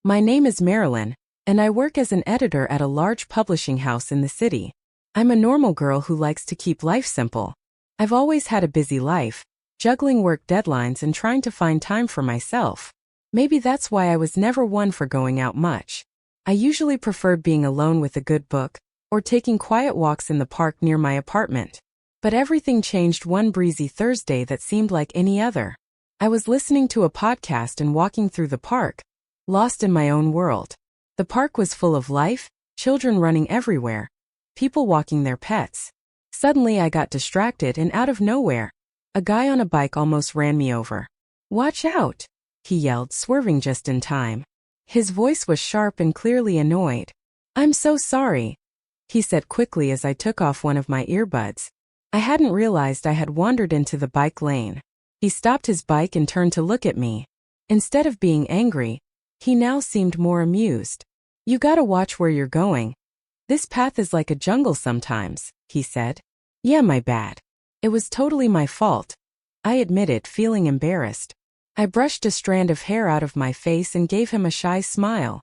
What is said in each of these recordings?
My name is Marilyn, and I work as an editor at a large publishing house in the city. I'm a normal girl who likes to keep life simple. I've always had a busy life, juggling work deadlines and trying to find time for myself. Maybe that's why I was never one for going out much. I usually preferred being alone with a good book, or taking quiet walks in the park near my apartment. But everything changed one breezy Thursday that seemed like any other. I was listening to a podcast and walking through the park, lost in my own world. The park was full of life, children running everywhere, people walking their pets. Suddenly I got distracted and out of nowhere, a guy on a bike almost ran me over. "Watch out!" he yelled, swerving just in time. His voice was sharp and clearly annoyed. "I'm so sorry," he said quickly as I took off one of my earbuds. I hadn't realized I had wandered into the bike lane. He stopped his bike and turned to look at me. Instead of being angry, he now seemed more amused. "You gotta watch where you're going. This path is like a jungle sometimes," he said. "Yeah, my bad. It was totally my fault," I admitted, feeling embarrassed. I brushed a strand of hair out of my face and gave him a shy smile.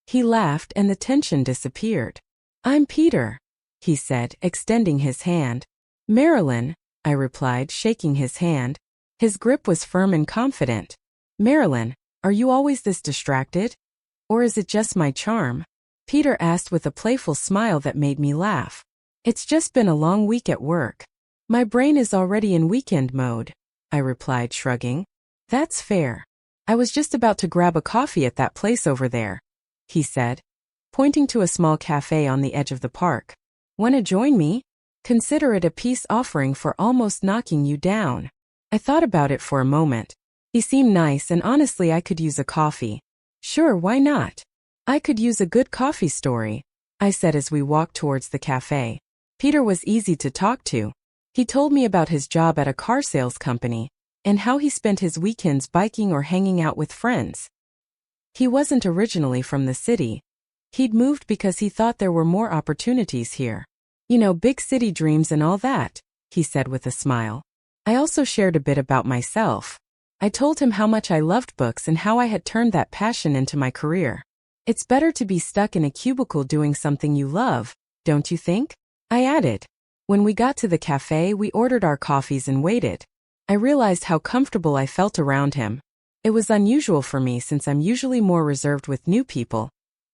He laughed and the tension disappeared. "I'm Peter," he said, extending his hand. "Marilyn," I replied, shaking his hand. His grip was firm and confident. "Marilyn, are you always this distracted? Or is it just my charm?" Peter asked with a playful smile that made me laugh. "It's just been a long week at work. My brain is already in weekend mode," I replied, shrugging. "That's fair. I was just about to grab a coffee at that place over there," he said, pointing to a small cafe on the edge of the park. "Wanna join me? Consider it a peace offering for almost knocking you down." I thought about it for a moment. He seemed nice and honestly I could use a coffee. "Sure, why not? I could use a good coffee story," I said as we walked towards the cafe. Peter was easy to talk to. He told me about his job at a car sales company, and how he spent his weekends biking or hanging out with friends. He wasn't originally from the city. He'd moved because he thought there were more opportunities here. "You know, big city dreams and all that," he said with a smile. I also shared a bit about myself. I told him how much I loved books and how I had turned that passion into my career. "It's better to be stuck in a cubicle doing something you love, don't you think?" I added. When we got to the cafe, we ordered our coffees and waited. I realized how comfortable I felt around him. It was unusual for me since I'm usually more reserved with new people.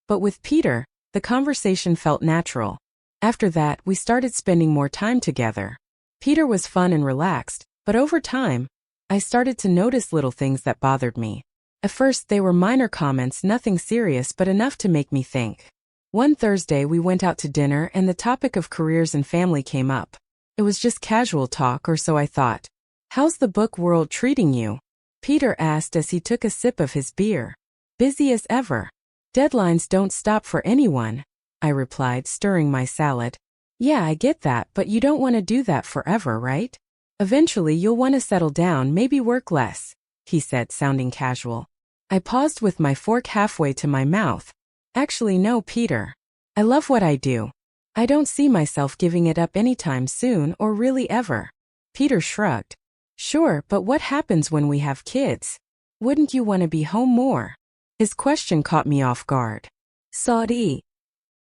But with Peter, the conversation felt natural. After that, we started spending more time together. Peter was fun and relaxed, but over time, I started to notice little things that bothered me. At first, they were minor comments, nothing serious but enough to make me think. One Thursday, we went out to dinner and the topic of careers and family came up. It was just casual talk, or so I thought. "How's the book world treating you?" Peter asked as he took a sip of his beer. "Busy as ever. Deadlines don't stop for anyone," I replied, stirring my salad. "Yeah, I get that, but you don't want to do that forever, right? Eventually you'll want to settle down, maybe work less," he said, sounding casual. I paused with my fork halfway to my mouth. "Actually, no, Peter. I love what I do. I don't see myself giving it up anytime soon or really ever." Peter shrugged. "Sure, but what happens when we have kids? Wouldn't you want to be home more?" His question caught me off guard. "Sorry,"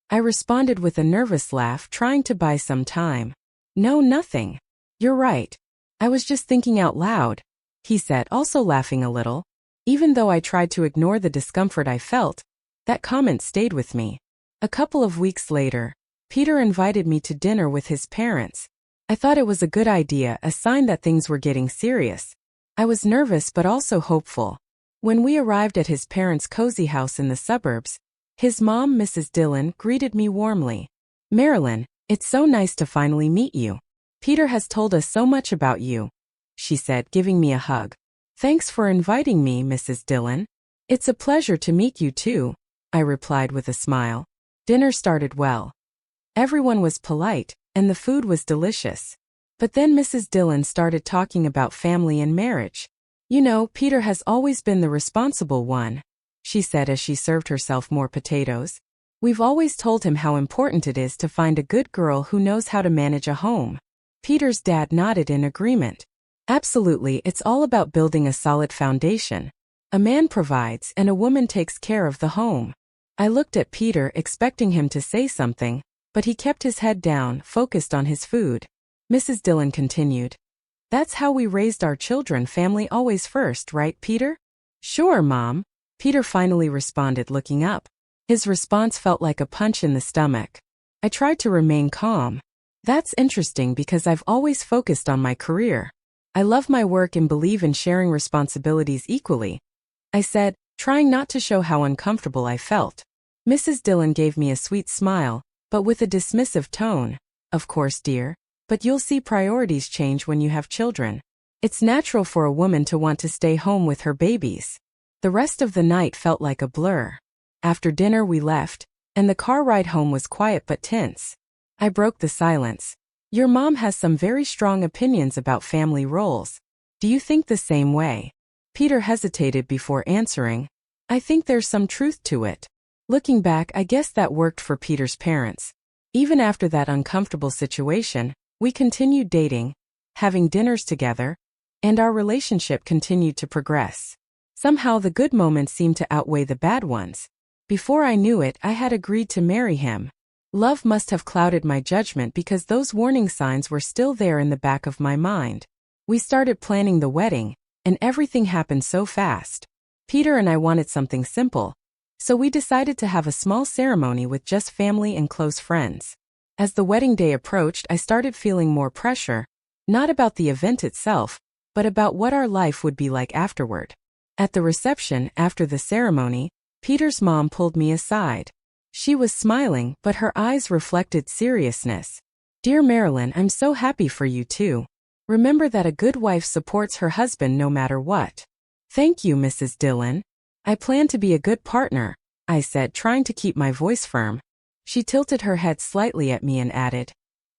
I responded with a nervous laugh, trying to buy some time. "No, nothing. You're right. I was just thinking out loud," he said, also laughing a little. Even though I tried to ignore the discomfort I felt, that comment stayed with me. A couple of weeks later, Peter invited me to dinner with his parents. I thought it was a good idea, a sign that things were getting serious. I was nervous but also hopeful. When we arrived at his parents' cozy house in the suburbs, his mom, Mrs. Dillon, greeted me warmly. "Marilyn, it's so nice to finally meet you. Peter has told us so much about you," she said, giving me a hug. "Thanks for inviting me, Mrs. Dillon. It's a pleasure to meet you too," I replied with a smile. Dinner started well. Everyone was polite, and the food was delicious. But then Mrs. Dillon started talking about family and marriage. "You know, Peter has always been the responsible one," she said as she served herself more potatoes. "We've always told him how important it is to find a good girl who knows how to manage a home." Peter's dad nodded in agreement. "Absolutely, it's all about building a solid foundation. A man provides and a woman takes care of the home. I looked at Peter expecting him to say something, but he kept his head down, focused on his food. Mrs. Dillon continued. That's how we raised our children, family always first, right, Peter? Sure, Mom. Peter finally responded, looking up. His response felt like a punch in the stomach. I tried to remain calm. That's interesting because I've always focused on my career. I love my work and believe in sharing responsibilities equally, I said, trying not to show how uncomfortable I felt. Mrs. Dillon gave me a sweet smile, but with a dismissive tone. Of course, dear, but you'll see priorities change when you have children. It's natural for a woman to want to stay home with her babies. The rest of the night felt like a blur. After dinner we left, and the car ride home was quiet but tense. I broke the silence. Your mom has some very strong opinions about family roles. Do you think the same way? Peter hesitated before answering. I think there's some truth to it. Looking back, I guess that worked for Peter's parents. Even after that uncomfortable situation, we continued dating, having dinners together, and our relationship continued to progress. Somehow the good moments seemed to outweigh the bad ones. Before I knew it, I had agreed to marry him. Love must have clouded my judgment because those warning signs were still there in the back of my mind. We started planning the wedding, and everything happened so fast. Peter and I wanted something simple, so we decided to have a small ceremony with just family and close friends. As the wedding day approached, I started feeling more pressure, not about the event itself, but about what our life would be like afterward. At the reception, after the ceremony, Peter's mom pulled me aside. She was smiling, but her eyes reflected seriousness. Dear Marilyn, I'm so happy for you too. Remember that a good wife supports her husband no matter what. Thank you, Mrs. Dillon. I plan to be a good partner, I said, trying to keep my voice firm. She tilted her head slightly at me and added,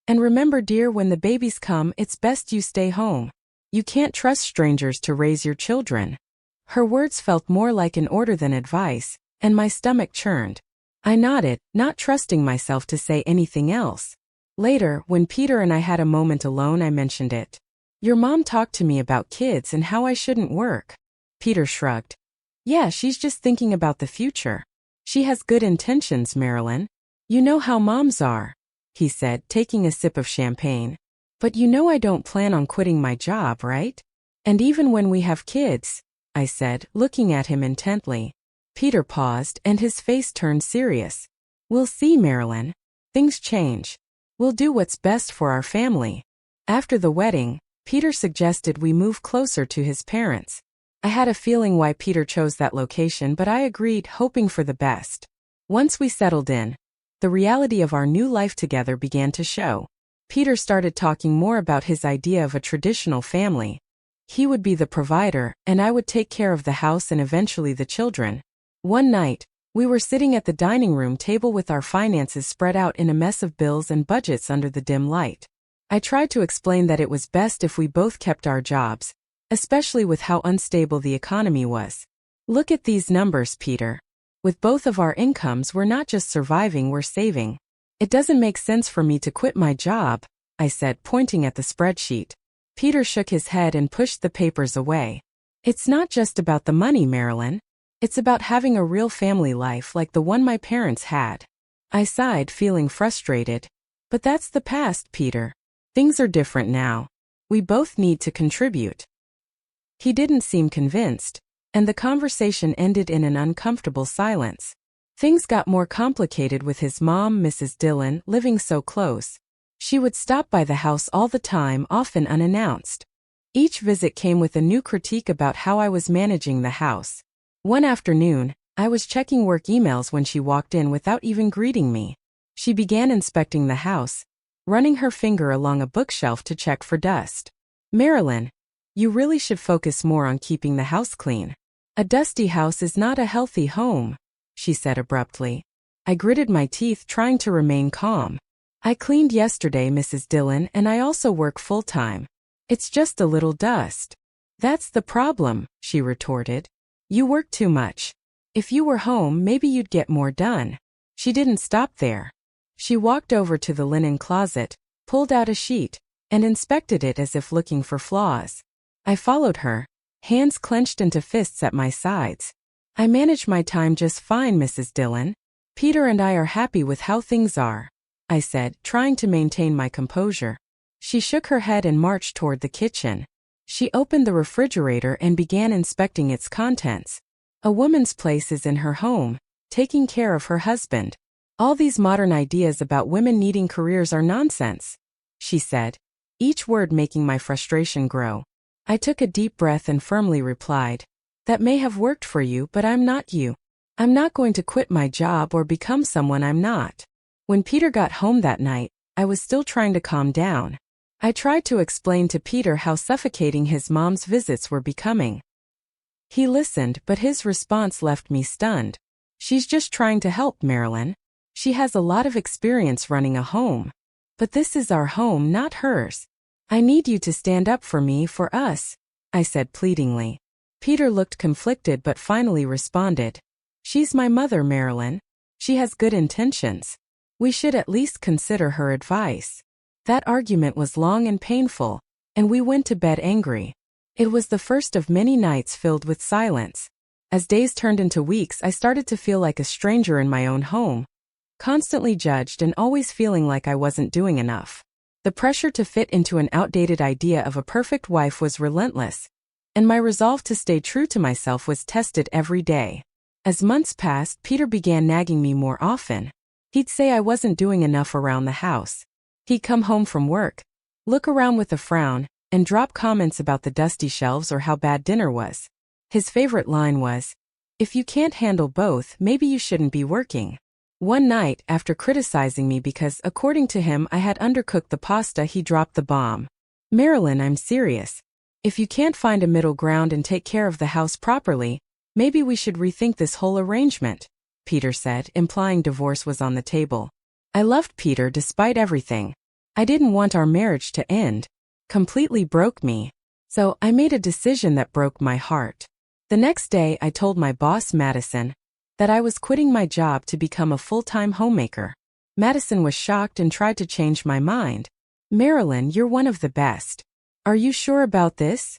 and remember, dear, when the babies come, it's best you stay home. You can't trust strangers to raise your children. Her words felt more like an order than advice, and my stomach churned. I nodded, not trusting myself to say anything else. Later, when Peter and I had a moment alone, I mentioned it. Your mom talked to me about kids and how I shouldn't work. Peter shrugged. Yeah, she's just thinking about the future. She has good intentions, Marilyn. You know how moms are, he said, taking a sip of champagne. But you know I don't plan on quitting my job, right? And even when we have kids, I said, looking at him intently. Peter paused and his face turned serious. We'll see, Marilyn. Things change. We'll do what's best for our family. After the wedding, Peter suggested we move closer to his parents. I had a feeling why Peter chose that location, but I agreed, hoping for the best. Once we settled in, the reality of our new life together began to show. Peter started talking more about his idea of a traditional family. He would be the provider, and I would take care of the house and eventually the children. One night, we were sitting at the dining room table with our finances spread out in a mess of bills and budgets under the dim light. I tried to explain that it was best if we both kept our jobs, especially with how unstable the economy was. Look at these numbers, Peter. With both of our incomes, we're not just surviving, we're saving. It doesn't make sense for me to quit my job, I said, pointing at the spreadsheet. Peter shook his head and pushed the papers away. It's not just about the money, Marilyn. It's about having a real family life like the one my parents had. I sighed, feeling frustrated. But that's the past, Peter. Things are different now. We both need to contribute. He didn't seem convinced, and the conversation ended in an uncomfortable silence. Things got more complicated with his mom, Mrs. Dillon, living so close. She would stop by the house all the time, often unannounced. Each visit came with a new critique about how I was managing the house. One afternoon, I was checking work emails when she walked in without even greeting me. She began inspecting the house, running her finger along a bookshelf to check for dust. Marilyn, you really should focus more on keeping the house clean. A dusty house is not a healthy home, she said abruptly. I gritted my teeth, trying to remain calm. I cleaned yesterday, Mrs. Dillon, and I also work full-time. It's just a little dust. That's the problem, she retorted. You work too much. If you were home, maybe you'd get more done. She didn't stop there. She walked over to the linen closet, pulled out a sheet, and inspected it as if looking for flaws. I followed her, hands clenched into fists at my sides. I manage my time just fine, Mrs. Dillon. Peter and I are happy with how things are, I said, trying to maintain my composure. She shook her head and marched toward the kitchen. She opened the refrigerator and began inspecting its contents. A woman's place is in her home, taking care of her husband. All these modern ideas about women needing careers are nonsense, she said, each word making my frustration grow. I took a deep breath and firmly replied, that may have worked for you, but I'm not you. I'm not going to quit my job or become someone I'm not. When Peter got home that night, I was still trying to calm down. I tried to explain to Peter how suffocating his mom's visits were becoming. He listened, but his response left me stunned. She's just trying to help, Marilyn. She has a lot of experience running a home. But this is our home, not hers. I need you to stand up for me, for us, I said pleadingly. Peter looked conflicted but finally responded. She's my mother, Marilyn. She has good intentions. We should at least consider her advice. That argument was long and painful, and we went to bed angry. It was the first of many nights filled with silence. As days turned into weeks, I started to feel like a stranger in my own home, constantly judged and always feeling like I wasn't doing enough. The pressure to fit into an outdated idea of a perfect wife was relentless, and my resolve to stay true to myself was tested every day. As months passed, Peter began nagging me more often. He'd say I wasn't doing enough around the house. He'd come home from work, look around with a frown, and drop comments about the dusty shelves or how bad dinner was. His favorite line was, "If you can't handle both, maybe you shouldn't be working." One night, after criticizing me because, according to him, I had undercooked the pasta, he dropped the bomb. "Marilyn, I'm serious. If you can't find a middle ground and take care of the house properly, maybe we should rethink this whole arrangement," Peter said, implying divorce was on the table. I loved Peter despite everything. I didn't want our marriage to end. Completely broke me. So I made a decision that broke my heart. The next day, I told my boss, Madison, that I was quitting my job to become a full-time homemaker. Madison was shocked and tried to change my mind. "Marilyn, you're one of the best. Are you sure about this?"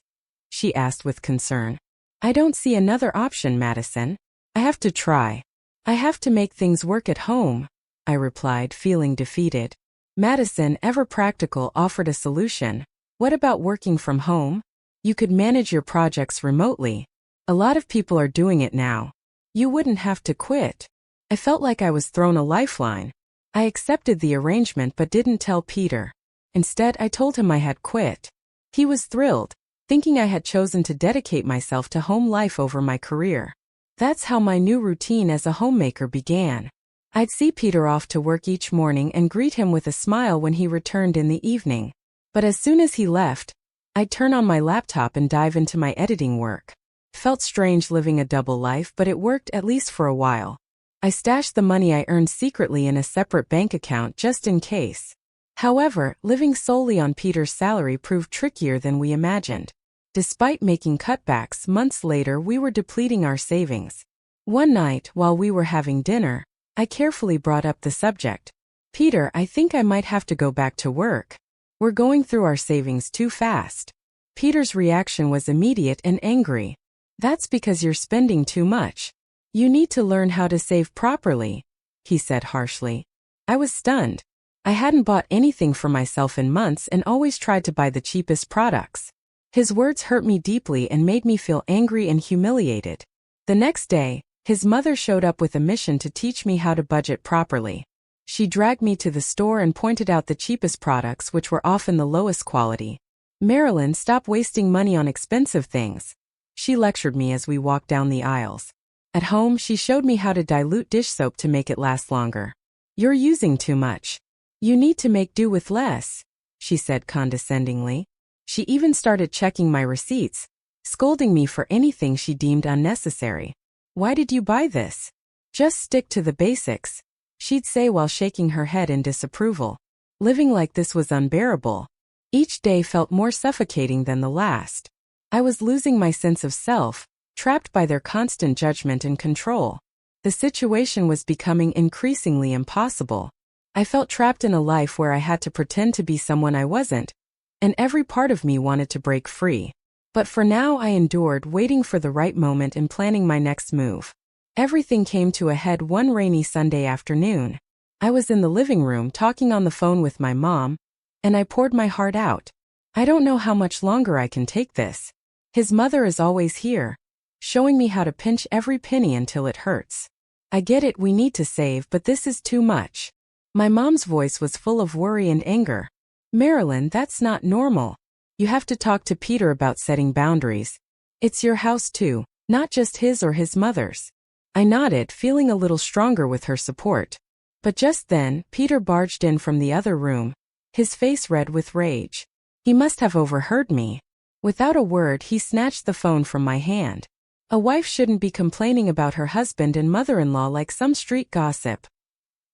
she asked with concern. "I don't see another option, Madison. I have to try. I have to make things work at home," I replied, feeling defeated. Madison, ever practical, offered a solution. "What about working from home? You could manage your projects remotely. A lot of people are doing it now. You wouldn't have to quit." I felt like I was thrown a lifeline. I accepted the arrangement but didn't tell Peter. Instead, I told him I had quit. He was thrilled, thinking I had chosen to dedicate myself to home life over my career. That's how my new routine as a homemaker began. I'd see Peter off to work each morning and greet him with a smile when he returned in the evening. But as soon as he left, I'd turn on my laptop and dive into my editing work. Felt strange living a double life, but it worked at least for a while. I stashed the money I earned secretly in a separate bank account just in case. However, living solely on Peter's salary proved trickier than we imagined. Despite making cutbacks, months later we were depleting our savings. One night, while we were having dinner, I carefully brought up the subject. "Peter, I think I might have to go back to work. We're going through our savings too fast." Peter's reaction was immediate and angry. "That's because you're spending too much. You need to learn how to save properly," he said harshly. I was stunned. I hadn't bought anything for myself in months and always tried to buy the cheapest products. His words hurt me deeply and made me feel angry and humiliated. The next day, his mother showed up with a mission to teach me how to budget properly. She dragged me to the store and pointed out the cheapest products, which were often the lowest quality. "Marilyn, stop wasting money on expensive things," she lectured me as we walked down the aisles. At home, she showed me how to dilute dish soap to make it last longer. "You're using too much. You need to make do with less," she said condescendingly. She even started checking my receipts, scolding me for anything she deemed unnecessary. "Why did you buy this? Just stick to the basics," she'd say while shaking her head in disapproval. Living like this was unbearable. Each day felt more suffocating than the last. I was losing my sense of self, trapped by their constant judgment and control. The situation was becoming increasingly impossible. I felt trapped in a life where I had to pretend to be someone I wasn't, and every part of me wanted to break free. But for now I endured, waiting for the right moment and planning my next move. Everything came to a head one rainy Sunday afternoon. I was in the living room talking on the phone with my mom, and I poured my heart out. I don't know how much longer I can take this. His mother is always here, showing me how to pinch every penny until it hurts. I get it, we need to save, but this is too much. My mom's voice was full of worry and anger. Marilyn, that's not normal. You have to talk to Peter about setting boundaries. It's your house too, not just his or his mother's. I nodded, feeling a little stronger with her support. But just then, Peter barged in from the other room, his face red with rage. He must have overheard me. Without a word, he snatched the phone from my hand. A wife shouldn't be complaining about her husband and mother-in-law like some street gossip.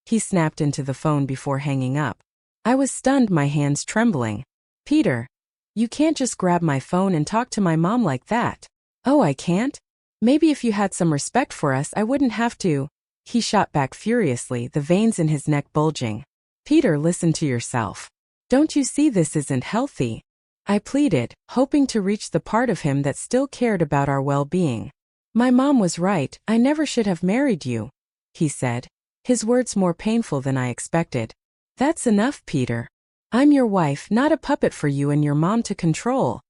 He snapped into the phone before hanging up. I was stunned, my hands trembling. Peter, you can't just grab my phone and talk to my mom like that. Oh, I can't? Maybe if you had some respect for us, I wouldn't have to. He shot back furiously, the veins in his neck bulging. Peter, listen to yourself. Don't you see this isn't healthy? I pleaded, hoping to reach the part of him that still cared about our well-being. My mom was right, I never should have married you, he said, his words more painful than I expected. That's enough, Peter. I'm your wife, not a puppet for you and your mom to control,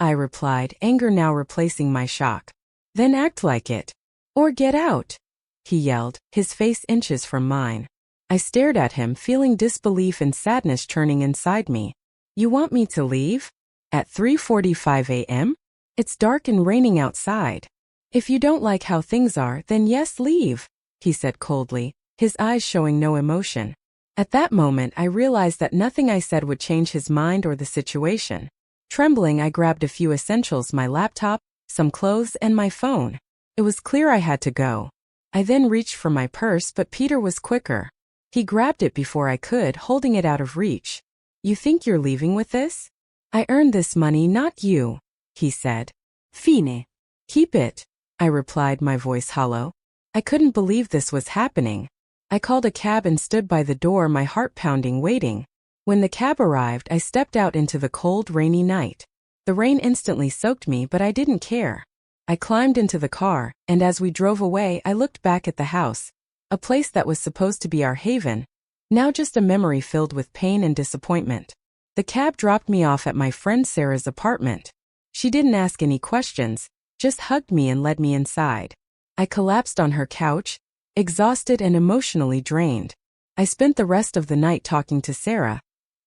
I replied, anger now replacing my shock. Then act like it. Or get out, he yelled, his face inches from mine. I stared at him, feeling disbelief and sadness churning inside me. You want me to leave? At 3:45 a.m.? It's dark and raining outside. If you don't like how things are, then yes, leave, he said coldly, his eyes showing no emotion. At that moment, I realized that nothing I said would change his mind or the situation. Trembling, I grabbed a few essentials, my laptop, some clothes, and my phone. It was clear I had to go. I then reached for my purse, but Peter was quicker. He grabbed it before I could, holding it out of reach. You think you're leaving with this? I earned this money, not you, he said. Fine. Keep it, I replied, my voice hollow. I couldn't believe this was happening. I called a cab and stood by the door, my heart pounding, waiting. When the cab arrived, I stepped out into the cold, rainy night. The rain instantly soaked me, but I didn't care. I climbed into the car, and as we drove away, I looked back at the house, a place that was supposed to be our haven, now just a memory filled with pain and disappointment. The cab dropped me off at my friend Sarah's apartment. She didn't ask any questions, just hugged me and led me inside. I collapsed on her couch, exhausted and emotionally drained. I spent the rest of the night talking to Sarah,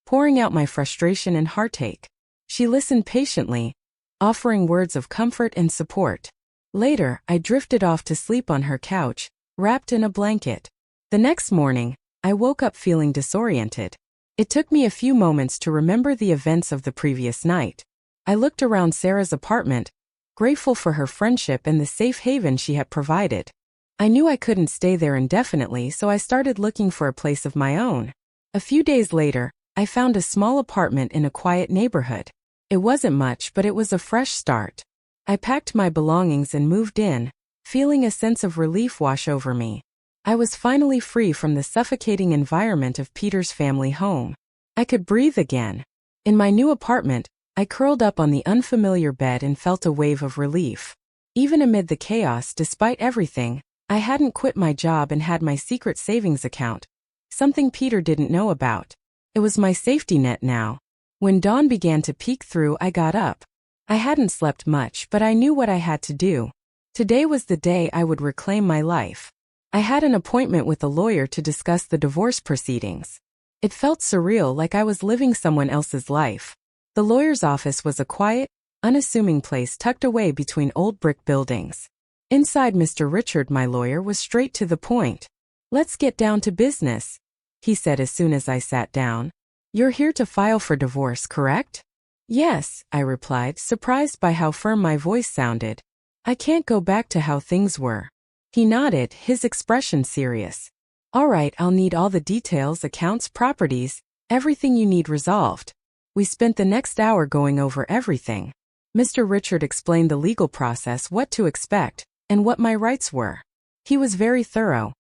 pouring out my frustration and heartache. She listened patiently, offering words of comfort and support. Later, I drifted off to sleep on her couch, wrapped in a blanket. The next morning, I woke up feeling disoriented. It took me a few moments to remember the events of the previous night. I looked around Sarah's apartment, grateful for her friendship and the safe haven she had provided. I knew I couldn't stay there indefinitely, so I started looking for a place of my own. A few days later, I found a small apartment in a quiet neighborhood. It wasn't much, but it was a fresh start. I packed my belongings and moved in, feeling a sense of relief wash over me. I was finally free from the suffocating environment of Peter's family home. I could breathe again. In my new apartment, I curled up on the unfamiliar bed and felt a wave of relief. Even amid the chaos, despite everything, I hadn't quit my job and had my secret savings account, something Peter didn't know about. It was my safety net now. When dawn began to peek through, I got up. I hadn't slept much, but I knew what I had to do. Today was the day I would reclaim my life. I had an appointment with a lawyer to discuss the divorce proceedings. It felt surreal, like I was living someone else's life. The lawyer's office was a quiet, unassuming place tucked away between old brick buildings. Inside, Mr. Richard, my lawyer, was straight to the point. Let's get down to business, he said as soon as I sat down. You're here to file for divorce, correct? Yes, I replied, surprised by how firm my voice sounded. I can't go back to how things were. He nodded, his expression serious. All right, I'll need all the details, accounts, properties, everything you need resolved. We spent the next hour going over everything. Mr. Richard explained the legal process, what to expect, and what my rights were. He was very thorough,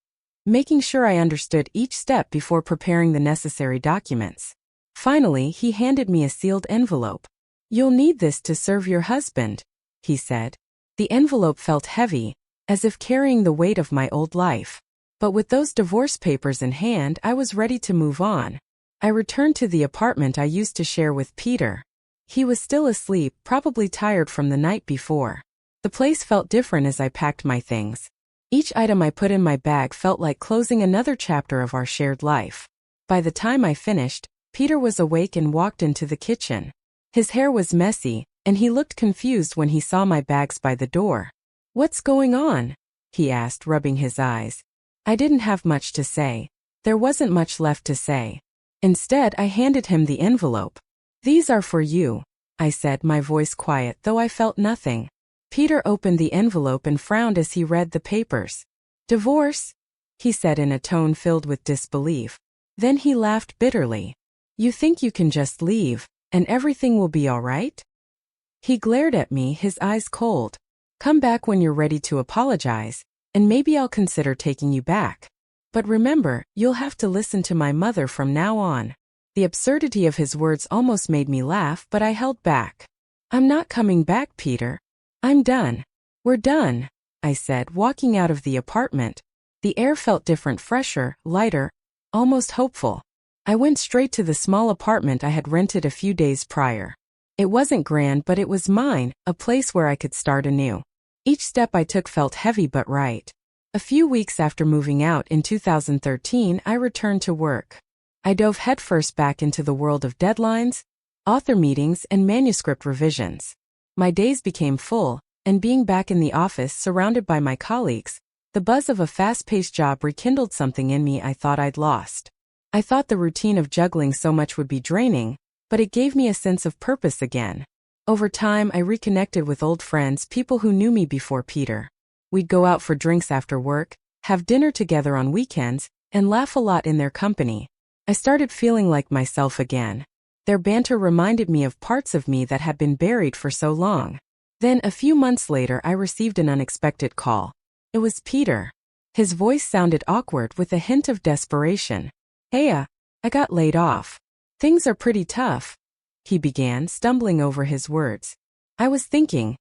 making sure I understood each step before preparing the necessary documents. Finally, he handed me a sealed envelope. "You'll need this to serve your husband," he said. The envelope felt heavy, as if carrying the weight of my old life. But with those divorce papers in hand, I was ready to move on. I returned to the apartment I used to share with Peter. He was still asleep, probably tired from the night before. The place felt different as I packed my things. Each item I put in my bag felt like closing another chapter of our shared life. By the time I finished, Peter was awake and walked into the kitchen. His hair was messy, and he looked confused when he saw my bags by the door. "What's going on?" he asked, rubbing his eyes. I didn't have much to say. There wasn't much left to say. Instead, I handed him the envelope. "These are for you," I said, my voice quiet, though I felt nothing. Peter opened the envelope and frowned as he read the papers. "Divorce?" he said in a tone filled with disbelief. Then he laughed bitterly. "You think you can just leave, and everything will be all right?" He glared at me, his eyes cold. "Come back when you're ready to apologize, and maybe I'll consider taking you back. But remember, you'll have to listen to my mother from now on." The absurdity of his words almost made me laugh, but I held back. "I'm not coming back, Peter. I'm done." "We're done," I said, walking out of the apartment. The air felt different, fresher, lighter, almost hopeful. I went straight to the small apartment I had rented a few days prior. It wasn't grand, but it was mine, a place where I could start anew. Each step I took felt heavy but right. A few weeks after moving out in 2013, I returned to work. I dove headfirst back into the world of deadlines, author meetings, and manuscript revisions. My days became full, and being back in the office surrounded by my colleagues, the buzz of a fast-paced job rekindled something in me I thought I'd lost. I thought the routine of juggling so much would be draining, but it gave me a sense of purpose again. Over time, I reconnected with old friends, people who knew me before Peter. We'd go out for drinks after work, have dinner together on weekends, and laugh a lot in their company. I started feeling like myself again. Their banter reminded me of parts of me that had been buried for so long. Then, a few months later, I received an unexpected call. It was Peter. His voice sounded awkward with a hint of desperation. "Hey, I got laid off. Things are pretty tough," he began, stumbling over his words. I was thinking,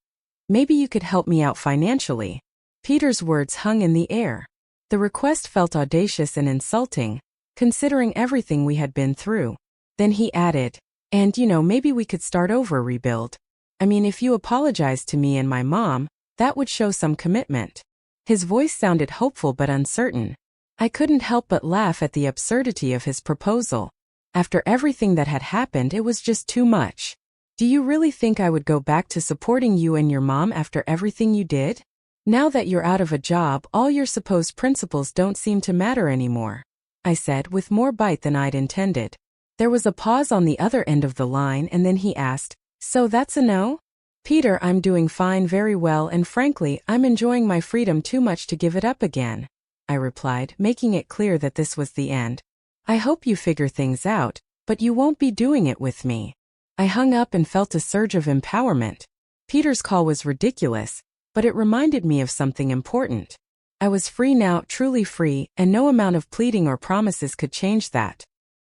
maybe you could help me out financially. Peter's words hung in the air. The request felt audacious and insulting, considering everything we had been through. Then he added, "And maybe we could start over, rebuild. I mean, if you apologize to me and my mom, that would show some commitment." His voice sounded hopeful but uncertain. I couldn't help but laugh at the absurdity of his proposal. After everything that had happened, it was just too much. "Do you really think I would go back to supporting you and your mom after everything you did? Now that you're out of a job, all your supposed principles don't seem to matter anymore," I said with more bite than I'd intended. There was a pause on the other end of the line, and then he asked, "So that's a no?" "Peter, I'm doing fine, very well, and frankly, I'm enjoying my freedom too much to give it up again," I replied, making it clear that this was the end. "I hope you figure things out, but you won't be doing it with me." I hung up and felt a surge of empowerment. Peter's call was ridiculous, but it reminded me of something important. I was free now, truly free, and no amount of pleading or promises could change that.